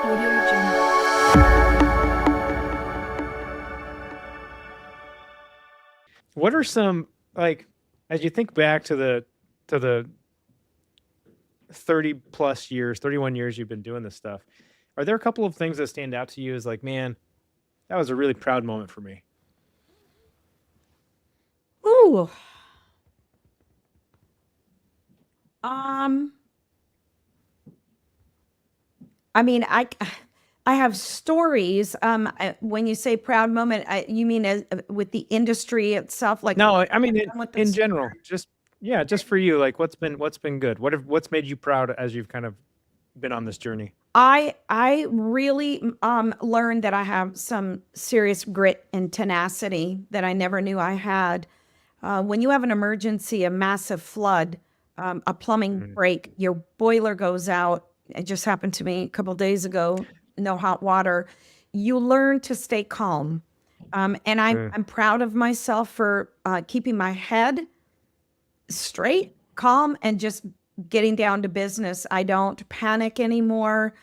Audio Jungle. What are some, like, as you think back to the 30 plus years, 31 years you've been doing this stuff, are there a couple of things that stand out to you as like, man, that was a really proud moment for me? Ooh. Um, I mean, I have stories. When you say proud moment, you mean with the industry itself, like No, I mean with in this. general, just yeah, just for you, like what's been good? What's made you proud as you've kind of been on this journey? I really learned that I have some serious grit and tenacity that I never knew I had. When you have an emergency, a massive flood, a plumbing Mhm. break, your boiler goes out. It just happened to me a couple days ago. No hot water. You learn to stay calm, and Mm, I'm proud of myself for keeping my head straight, calm, and just getting down to business. I don't panic anymore.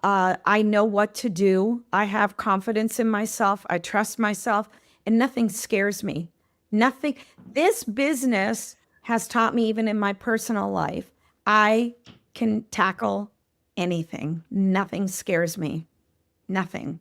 I know what to do. I have confidence in myself. I trust myself, and nothing scares me. Nothing. This business has taught me, even in my personal life, I can tackle anything. Nothing scares me. Nothing.